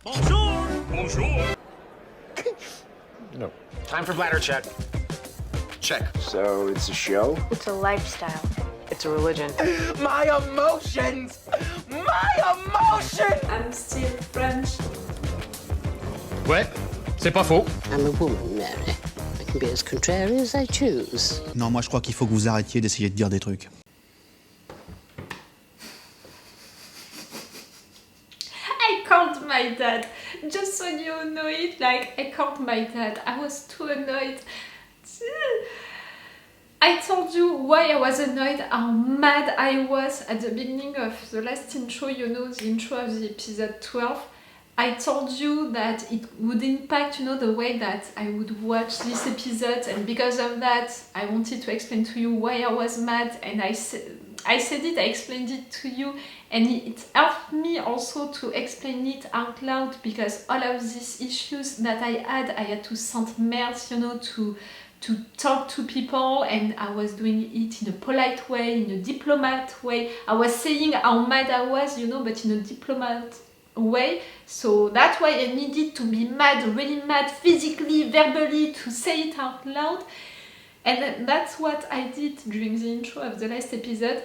Bonjour! Bonjour! No. Time for bladder check. Check. So it's a show? It's a lifestyle. It's a religion. My emotions! My emotions! I'm still French. Ouais, c'est pas faux. I'm a woman, Mary. I can be as contrary as I choose. Non, moi je crois qu'il faut que vous arrêtiez d'essayer de dire des trucs. I called my dad. Just so you know it, like, I called my dad. I was too annoyed. I told you why I was annoyed, how mad I was at the beginning of the last intro, you know, the intro of the episode 12. I told you that it would impact, you know, the way that I would watch this episode, and because of that, I wanted to explain to you why I was mad, and I said it, I explained it to you, and it helped me also to explain it out loud, because all of these issues that I had to send mails, you know, to talk to people, and I was doing it in a polite way, in a diplomat way. I was saying how mad I was, you know, but in a diplomat way. So that's why I needed to be mad, really mad, physically, verbally, to say it out loud. And that's what I did during the intro of the last episode.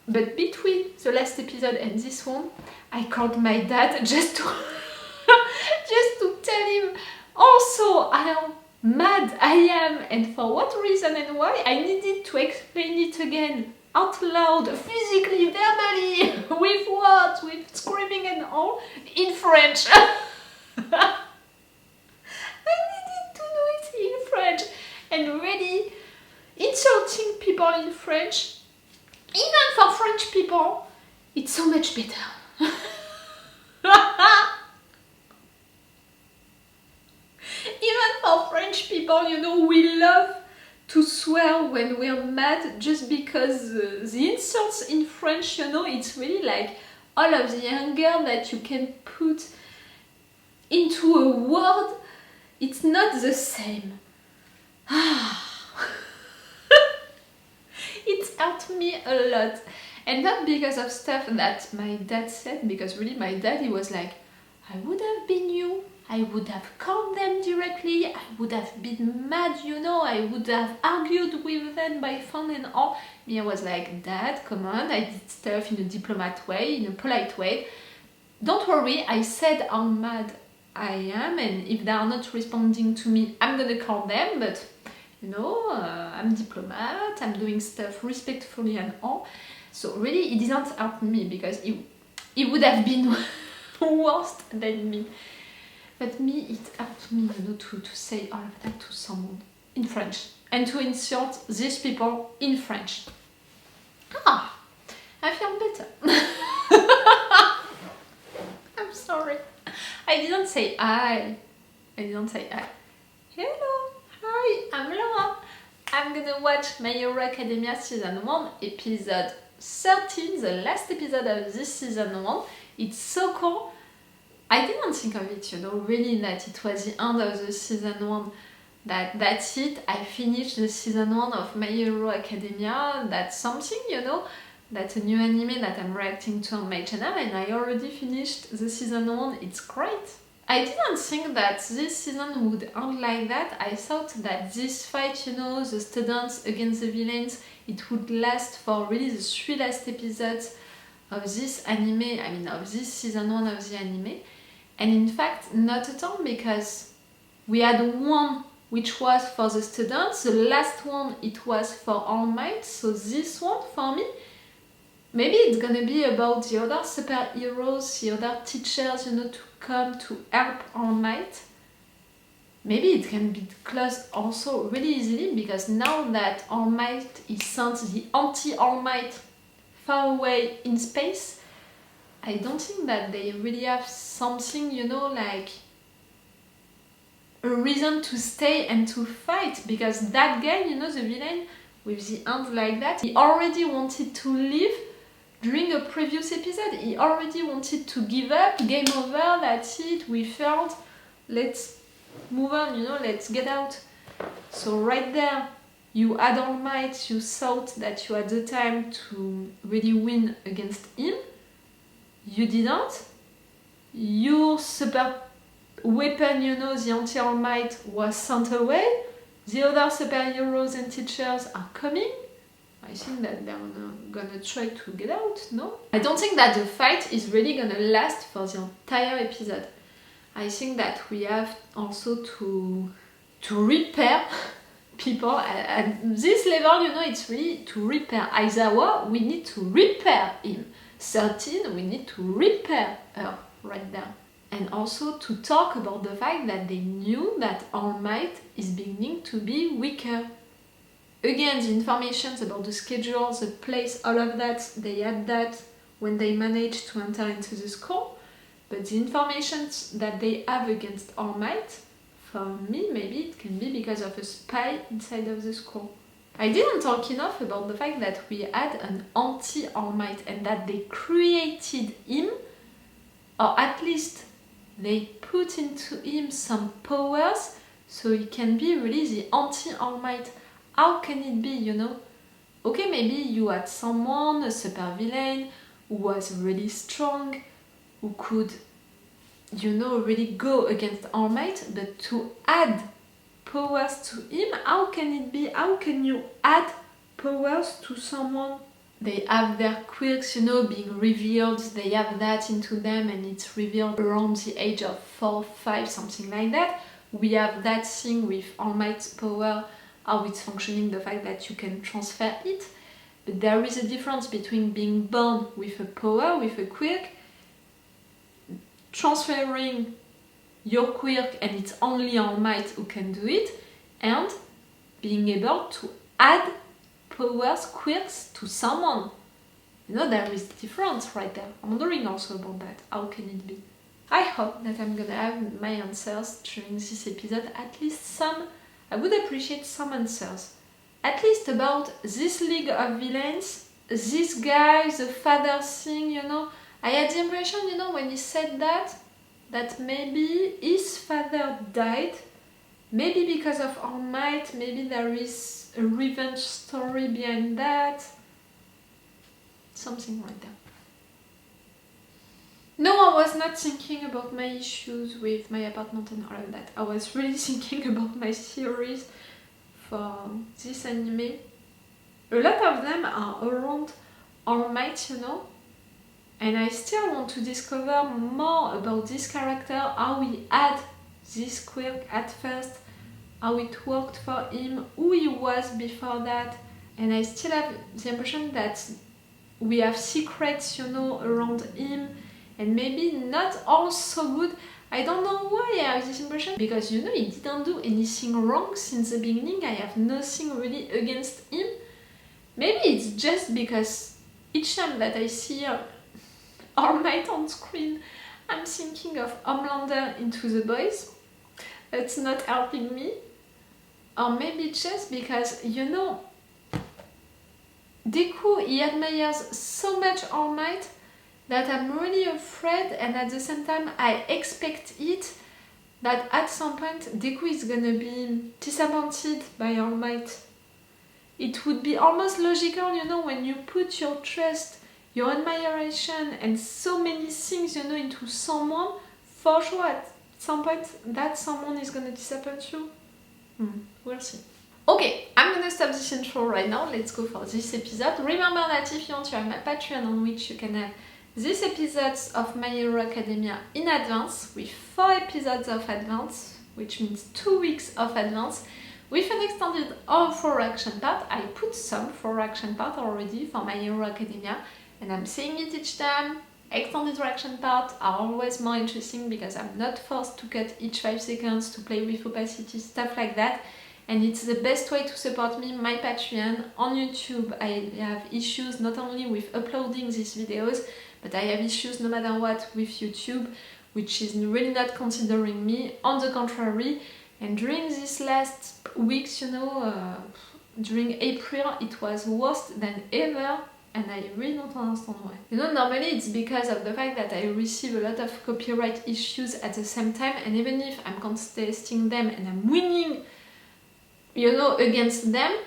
But between the last episode and this one, I called my dad just to just to tell him also how mad I am, and for what reason and why. I needed to explain it again out loud, physically, verbally, with words, with screaming and all, in French. I needed to do it in French, and really insulting people in French, even for French people, it's so much better. Even for French people, you know, we love to swear when we're mad, just because the insults in French, you know, it's really like all of the anger that you can put into a word, it's not the same. It helped me a lot, and not because of stuff that my dad said, because really my dad, he was like, I would have been you, I would have called them directly, I would have been mad, you know, I would have argued with them by phone and all. Me, I was like, Dad, come on, I did stuff in a diplomat way, in a polite way. Don't worry, I said how mad I am, and if they are not responding to me, I'm gonna call them, but you know, I'm diplomat, I'm doing stuff respectfully and all. So really, it didn't help me, because it would have been worse than me. But me, it helped me, you know, to say all of that to someone in French, and to insult these people in French. Ah, I feel better. I'm sorry. I didn't say I. Hello, hi, I'm Laura. I'm gonna watch My Hero Academia Season 1, Episode 13, the last episode of this Season 1. It's so cool. I didn't think of it, you know, really, that it was the end of the Season 1. That's it, I finished the Season 1 of My Hero Academia. That's something, you know, that's a new anime that I'm reacting to on my channel, and I already finished the Season 1, it's great. I didn't think that this season would end like that. I thought that this fight, you know, the students against the villains, it would last for really the 3 last episodes of this anime, I mean of this Season 1 of the anime. And in fact, not at all, because we had one which was for the students, the last one it was for All Might, so this one for me, maybe it's gonna be about the other superheroes, the other teachers, you know, to come to help All Might. Maybe it can be closed also really easily, because now that All Might is sent the anti-All Might far away in space, I don't think that they really have something, you know, like a reason to stay and to fight, because that guy, you know, the villain with the hand like that, he already wanted to leave during a previous episode. He already wanted to give up, game over, that's it, we failed, let's move on, you know, let's get out. So right there, you had All Might, you thought that you had the time to really win against him. You didn't. your super weapon, you know, the Anti-All Might was sent away, the other superheroes and teachers are coming. I think that they're gonna try to get out, no? I don't think that the fight is really gonna last for the entire episode. I think that we have also to repair people at this level, you know, it's really to repair. Aizawa, we need to repair him. 13, we need to repair her right there. And also to talk about the fact that they knew that All Might is beginning to be weaker. Again, the information about the schedule, the place, all of that, they had that when they managed to enter into the school. But the information that they have against All Might, for me, maybe it can be because of a spy inside of the school. I didn't talk enough about the fact that we had an anti-All Might and that they created him, or at least they put into him some powers so he can be really the anti-All Might. How can it be, you know? Okay, maybe you had someone, a super villain, who was really strong, who could, you know, really go against All Might, but to add powers to him, how can it be? How can you add powers to someone? They have their quirks, you know, being revealed, they have that into them and it's revealed around the age of 4, 5, something like that. We have that thing with All Might's power, how it's functioning, the fact that you can transfer it. But there is a difference between being born with a power, with a quirk, transferring your quirk and it's only All Might who can do it, and being able to add powers, quirks to someone. You know, there is a difference right there. I'm wondering also about that. How can it be? I hope that I'm gonna have my answers during this episode, at least some. I would appreciate some answers. At least about this League of Villains, this guy, the father thing, you know. I had the impression, you know, when he said that maybe his father died, maybe because of All Might, maybe there is a revenge story behind that. Something like that. No, I was not thinking about my issues with my apartment and all of that. I was really thinking about my theories for this anime. A lot of them are around All Might, you know. And I still want to discover more about this character, how he had this quirk at first, how it worked for him, who he was before that. And I still have the impression that we have secrets, you know, around him, and maybe not all so good. I don't know why I have this impression, because, you know, he didn't do anything wrong since the beginning. I have nothing really against him. Maybe it's just because each time that I see All Might on screen, I'm thinking of Homelander into The Boys. It's not helping me. Or maybe just because, you know, Dekku, he admires so much All Might that I'm really afraid, and at the same time I expect it, that at some point Dekku is gonna be disappointed by All Might. It would be almost logical, you know, when you put your trust, your admiration and so many things, you know, into someone, for sure at some point that someone is gonna disappoint you. We'll see. Okay, I'm gonna stop this intro right now. Let's go for this episode. Remember that if you want to have my Patreon, on which you can have these episodes of My Hero Academia in advance, with 4 episodes of advance, which means 2 weeks of advance, with an extended or 4 action part. I put some 4 action part already for My Hero Academia, and I'm saying it each time. Extended reaction parts are always more interesting because I'm not forced to cut each 5 seconds to play with opacity, stuff like that. And it's the best way to support me, my Patreon. On YouTube, I have issues not only with uploading these videos, but I have issues no matter what with YouTube, which is really not considering me. On the contrary, and during these last weeks, you know, during April, it was worse than ever. And I really don't understand why. You know, normally it's because of the fact that I receive a lot of copyright issues at the same time, and even if I'm contesting them and I'm winning, you know, against them,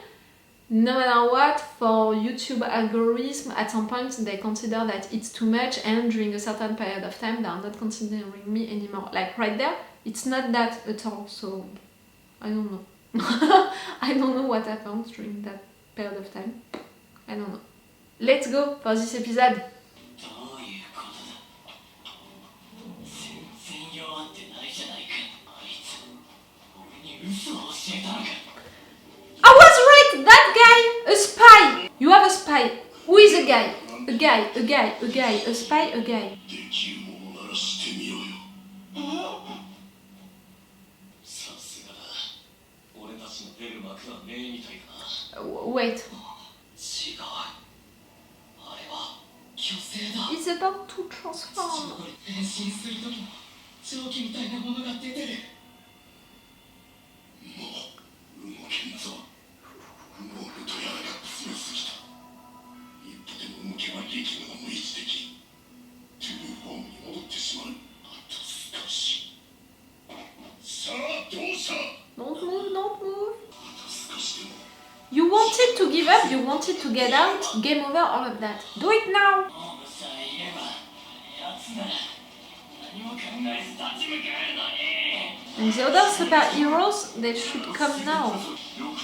no matter what, for YouTube algorithm, at some point they consider that it's too much, and during a certain period of time they are not considering me anymore. Like right there, it's not that at all, so I don't know. I don't know what happens during that period of time. I don't know. Let's go for this episode. I was right! That guy! A spy! You have a spy. Who is a guy? A guy, a guy, a guy, a spy, a guy. Wait. It's about to transform. Don't move, don't move. You wanted to give up, you wanted to get out, game over, all of that. Do it now! And the other superheroes, they should come now. No!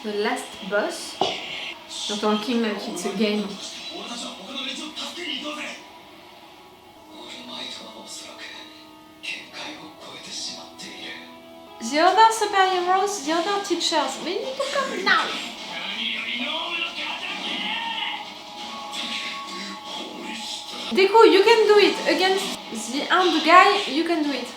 The last boss? You're talking like it's a game. The other superheroes, the other teachers, we need to come now! Dekku, you can do it! Against the hand guy, you can do it.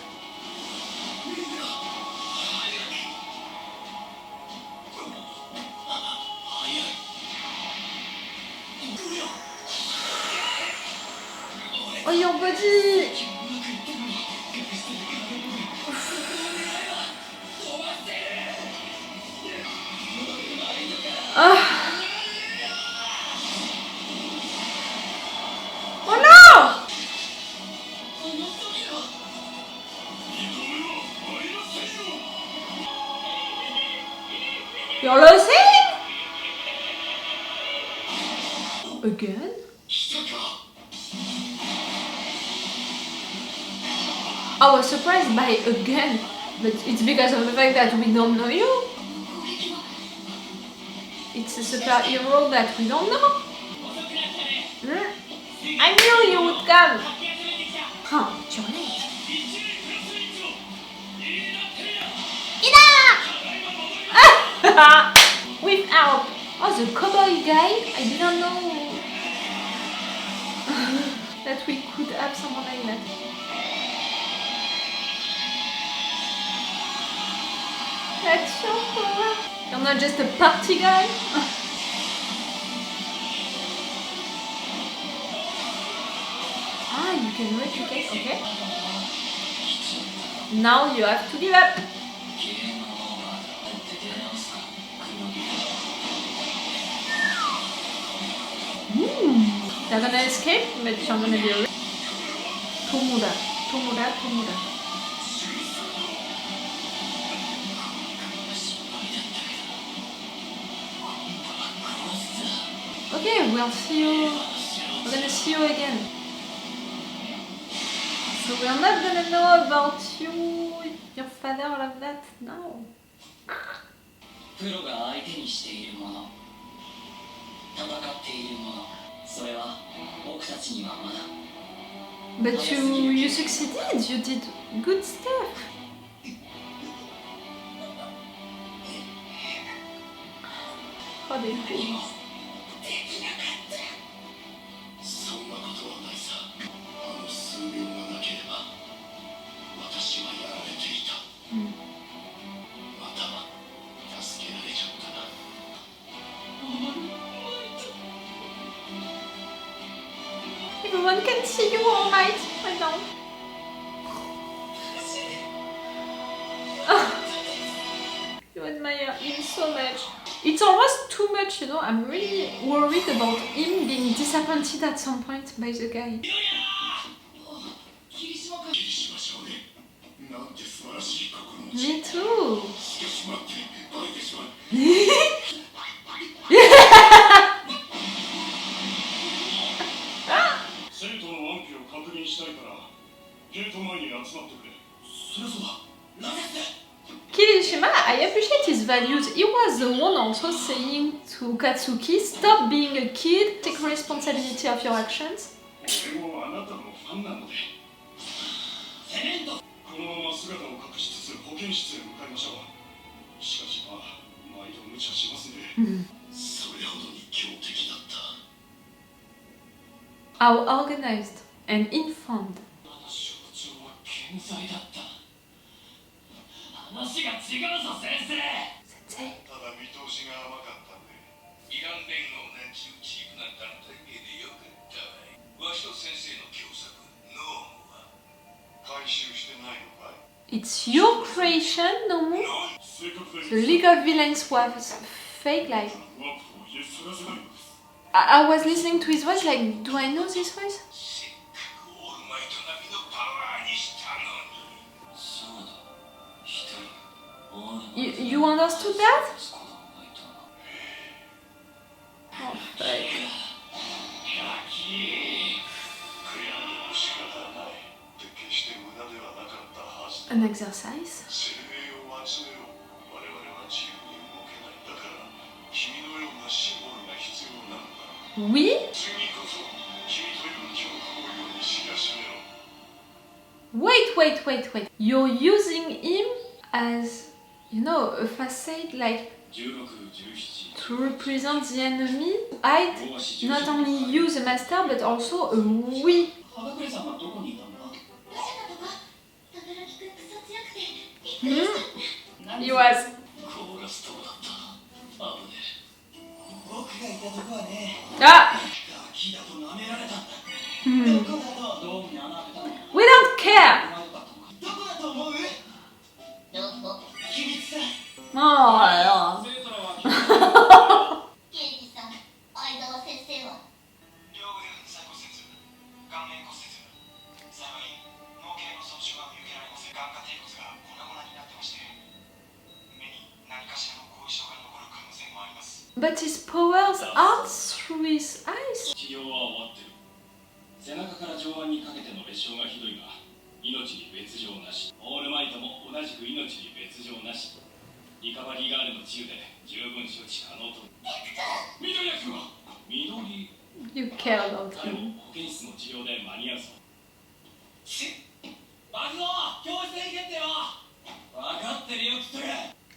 Oh, your body! Oh no! You're losing? Again? I was surprised by again, but it's because of the fact that we don't know you. It's a superhero that we don't know. I knew you would come. Huh, it's your late. Ida! With help. Oh, the cowboy guy? I didn't know that we could have someone like that. That's so cool. You're not just a party guy. Ah, you can replicate, okay. Now you have to give up. They're gonna escape, but you're gonna be a Tomura. Okay, we'll see you. We're gonna see you again. So we're not gonna know about you, your father, all of that now. But you succeeded, you did good stuff. Oh, they cool. one can see you all night. I know. You admire him so much. It's almost too much, you know. I'm really worried about him being disappointed at some point by the guy. Me too. Kirishima, I appreciate his values. He was the one also saying to Katsuki, stop being a kid, take responsibility of your actions. How organized and informed. Sensei. It's your creation, Nomu? The League of Villains was fake, like... I was listening to his voice, like, do I know this voice? You understood that? Oh, fake. An exercise? Oui? Wait. You're using him as, you know, a facade, like, to represent the enemy, hide not only you, the master, but also a we. He was. Ah! We don't care! Oh, yeah. But his powers aren't through his eyes. You care about him.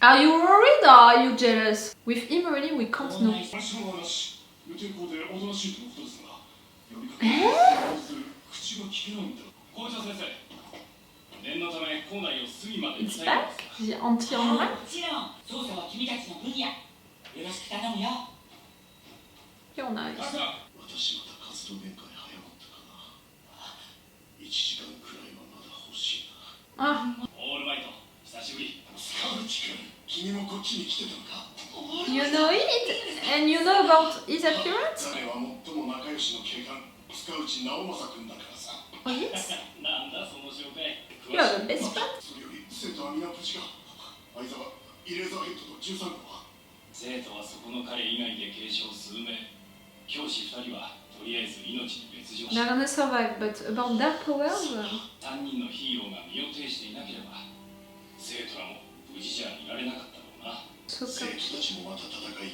Are you worried or are you jealous? With him already we can't know. It's back? The anti-Tomura? You're nice. Ah. You know it? And you know about his appearance? Oh yes? You are the best friend? They're gonna survive, but about their powers... So catchy.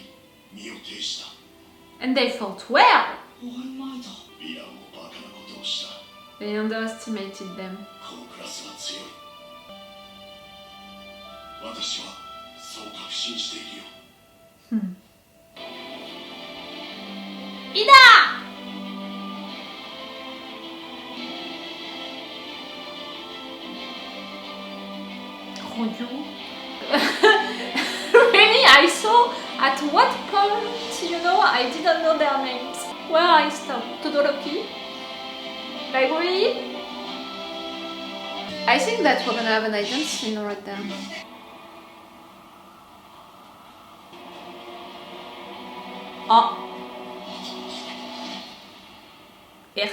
And they fought well! They underestimated them. Ida! Really, I saw at what point, you know, I didn't know their names. Where I stopped? Todoroki? Like really? I think that we're gonna have an item scene right there. Oh. Quirk.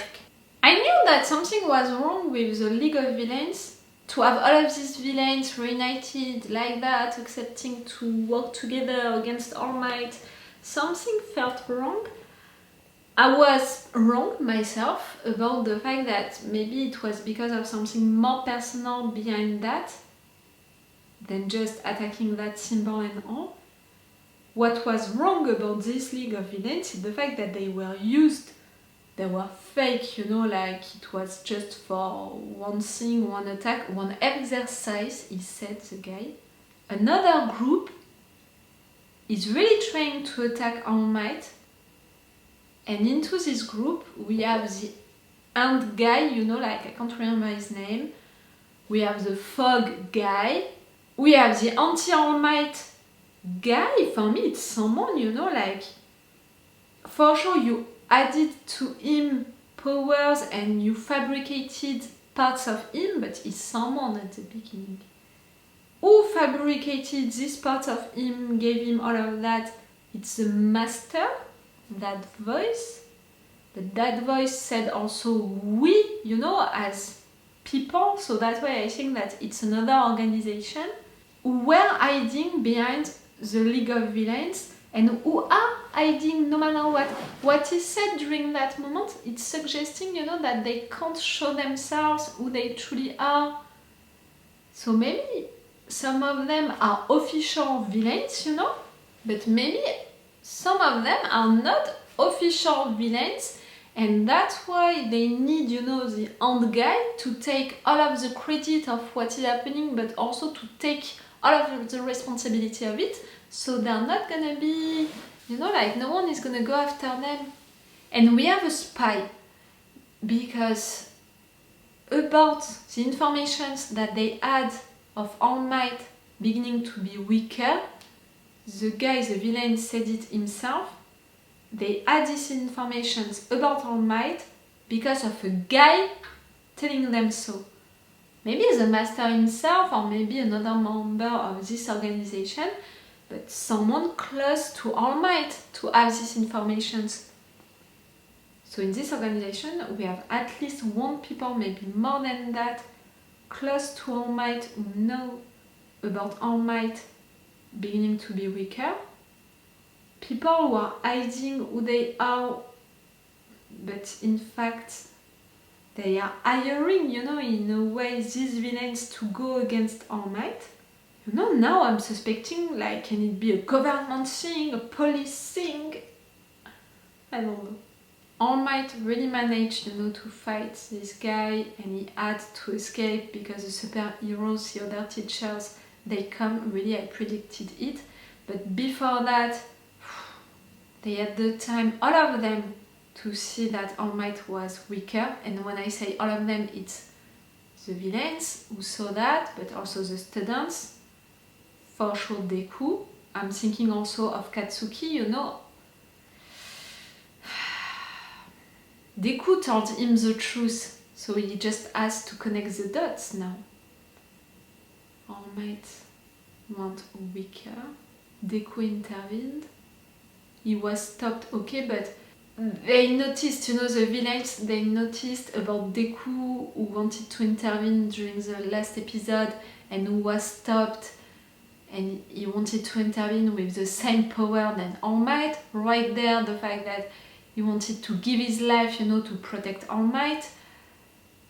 I knew that something was wrong with the League of Villains. To have all of these villains reunited like that, accepting to work together against All Might, something felt wrong. I was wrong myself about the fact that maybe it was because of something more personal behind that than just attacking that symbol and all. What was wrong about this League of Villains is the fact that they were used, they were fake, you know, like it was just for one thing, one attack, one exercise, he said, the guy. Another group is really trying to attack All Might, and into this group we have the Ant guy, you know, like I can't remember his name. We have the Fog guy. We have the Anti-All Might guy. For me it's someone, you know, like for sure you added to him powers and you fabricated parts of him, but he's someone at the beginning. Who fabricated this part of him, gave him all of that? It's the master, that voice. But that voice said also we, you know, as people. So that's why I think that it's another organization who were hiding behind the League of Villains and who are hiding no matter what. What is said during that moment, it's suggesting, you know, that they can't show themselves who they truly are. So maybe some of them are official villains, you know, but maybe some of them are not official villains, and that's why they need, you know, the Ant guy to take all of the credit of what is happening, but also to take all of the responsibility of it. So they're not gonna be, you know, like no one is gonna go after them. And we have a spy, because about the informations that they had of All Might beginning to be weaker, the guy, the villain, said it himself. They had these informations about All Might because of a guy telling them so. Maybe the master himself, or maybe another member of this organization, but someone close to All Might to have these informations. So in this organization, we have at least one people, maybe more than that, close to All Might, who know about All Might beginning to be weaker. People who are hiding who they are, but in fact they are hiring, you know, in a way, these villains to go against All Might. You know, now I'm suspecting, like, can it be a government thing, a police thing? I don't know. All Might really managed, you know, to fight this guy, and he had to escape because the superheroes, the other teachers, they come. Really, I predicted it. But before that, they had the time, all of them, to see that All Might was weaker. And when I say all of them, it's the villains who saw that, but also the students. For sure, Dekku. I'm thinking also of Katsuki, you know. Dekku told him the truth, so he just has to connect the dots now. All Might went weaker. Dekku intervened. He was stopped, okay, but they noticed, you know, the villains, they noticed about Dekku, who wanted to intervene during the last episode and who was stopped, and he wanted to intervene with the same power than All Might. Right there, the fact that he wanted to give his life, you know, to protect All Might.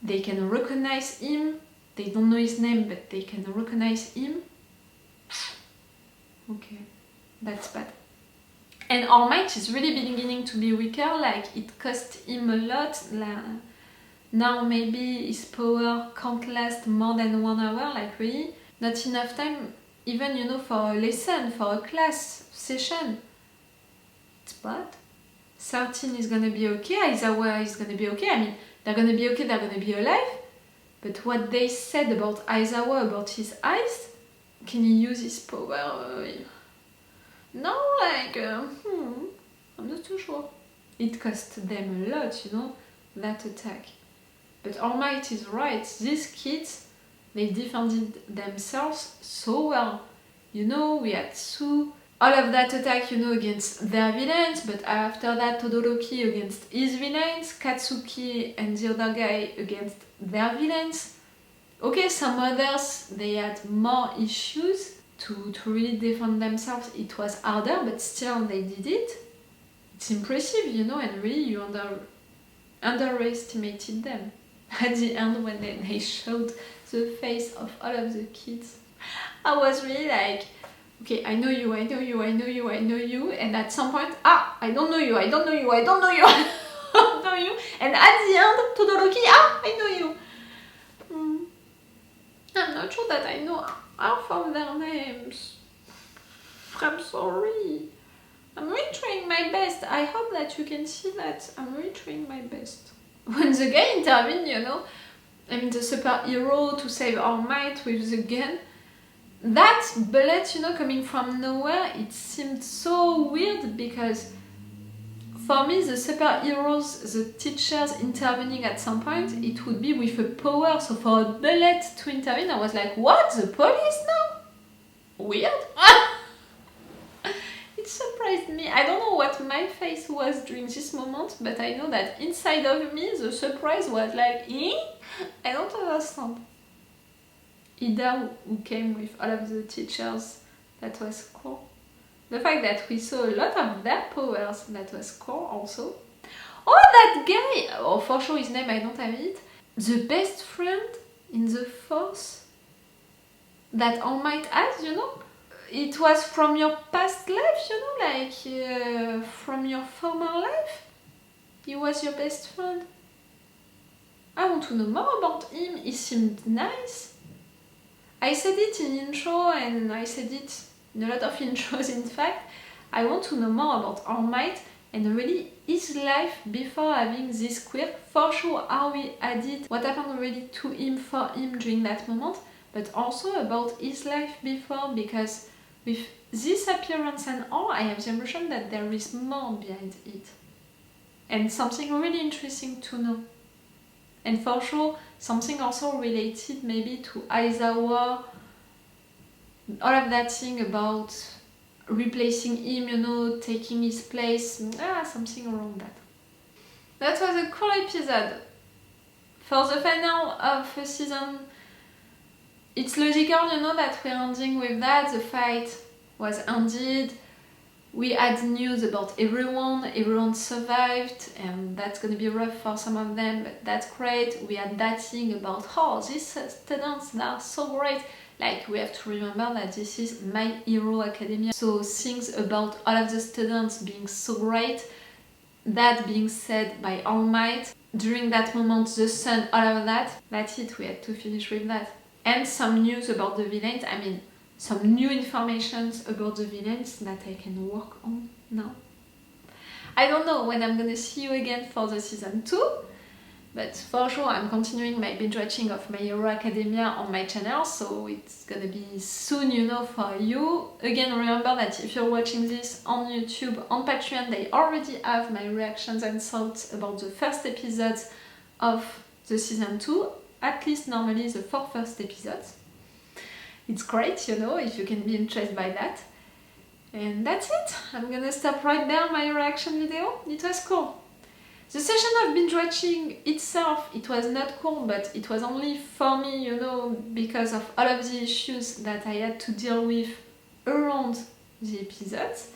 They can recognize him. They don't know his name, but they can recognize him. Okay, that's bad. And All Might is really beginning to be weaker, like it cost him a lot. Now maybe his power can't last more than 1 hour, like really. Not enough time, even, you know, for a lesson, for a class session. It's bad. 13 is gonna be okay, Aizawa is gonna be okay. I mean, they're gonna be okay, they're gonna be alive. But what they said about Aizawa, about his eyes, can he use his power? No, like, I'm not too sure. It cost them a lot, you know, that attack. But All Might is right, these kids, they defended themselves so well. You know, we had Sue, all of that attack, you know, against their villains, but after that Todoroki against his villains, Katsuki and the other guy against their villains. Okay, some others, they had more issues to really defend themselves. It was harder, but still they did it. It's impressive, you know, and really you underestimated them. At the end, when they showed the face of all of the kids, I was really like, okay, I know you, and at some point, I don't know you, I don't know you, I don't know you, I don't know you, and at the end, Todoroki, I know you. I'm not sure that I know half of their names. I'm sorry. I'm really trying my best. I hope that you can see that I'm really trying my best. When the guy intervened, you know, I mean the superhero to save All Might with the gun, that bullet, you know, coming from nowhere, it seemed so weird because for me, the superheroes, the teachers intervening at some point, it would be with a power. So for a bullet to intervene, I was like, what? The police now? Weird. It surprised me. I don't know what my face was during this moment, but I know that inside of me, the surprise was like, I don't understand. Ida, who came with all of the teachers, that was cool. The fact that we saw a lot of their powers, that was cool also. Oh, that guy! Oh, for sure his name, I don't have it. The best friend in the Force that All Might has, you know? It was from your past life, you know, like from your former life. He was your best friend. I want to know more about him. He seemed nice. I said it in intro and I said it in a lot of intros in fact. I want to know more about All Might and really his life before having this quirk. For sure how he added what happened really to him for him during that moment, but also about his life before, because with this appearance and all, I have the impression that there is more behind it. And something really interesting to know. And for sure, something also related maybe to Aizawa, all of that thing about replacing him, you know, taking his place, something around that. That was a cool episode. For the final of the season, it's logical, you know, that we're ending with that. The fight was ended. We had news about everyone survived, and that's gonna be rough for some of them, but that's great. We had that thing about, these students, they are so great. Like, we have to remember that this is My Hero Academia, so things about all of the students being so great, that being said by All Might, during that moment, the sun, all of that, that's it, we had to finish with that. And some news about the villains, I mean, some new informations about the villains that I can work on now. I don't know when I'm gonna see you again for the season 2, but for sure I'm continuing my binge watching of My Hero Academia on my channel, so it's gonna be soon, you know, for you. Again, remember that if you're watching this on YouTube, on Patreon, they already have my reactions and thoughts about the first episodes of the season 2, at least normally the 4 first episodes. It's great, you know, if you can be interested by that. And that's it. I'm gonna stop right there my reaction video. It was cool. The session of binge watching itself, it was not cool, but it was only for me, you know, because of all of the issues that I had to deal with around the episodes.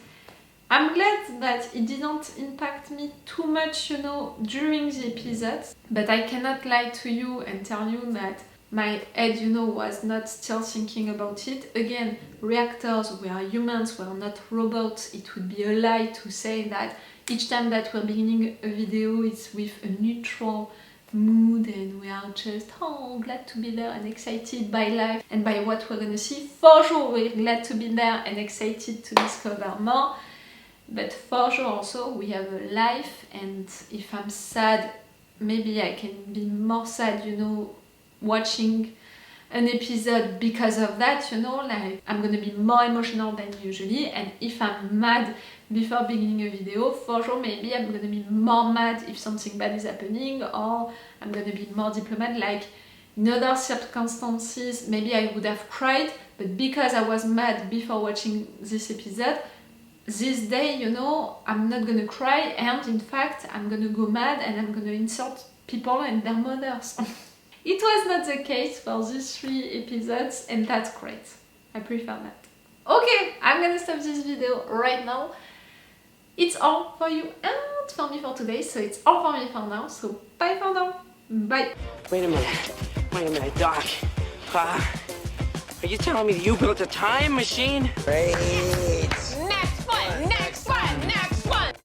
I'm glad that it didn't impact me too much, you know, during the episodes, but I cannot lie to you and tell you that my head, you know, was not still thinking about it. Again, reactors, we are humans, we are not robots. It would be a lie to say that each time that we're beginning a video, it's with a neutral mood and we are just, glad to be there and excited by life and by what we're gonna see. For sure, we're glad to be there and excited to discover more. But for sure also, we have a life, and if I'm sad, maybe I can be more sad, you know, watching an episode because of that, you know, like I'm gonna be more emotional than usually, and if I'm mad before beginning a video, for sure maybe I'm gonna be more mad if something bad is happening, or I'm gonna be more diplomatic. Like in other circumstances maybe I would have cried, but because I was mad before watching this episode, this day, you know, I'm not gonna cry, and in fact I'm gonna go mad and I'm gonna insult people and their mothers. It was not the case for these 3 episodes, and that's great. I prefer that. Okay, I'm gonna stop this video right now. It's all for you and for me for today, so it's all for me for now, so bye for now. Bye. Wait a minute, Doc. Are you telling me that you built a time machine? Great.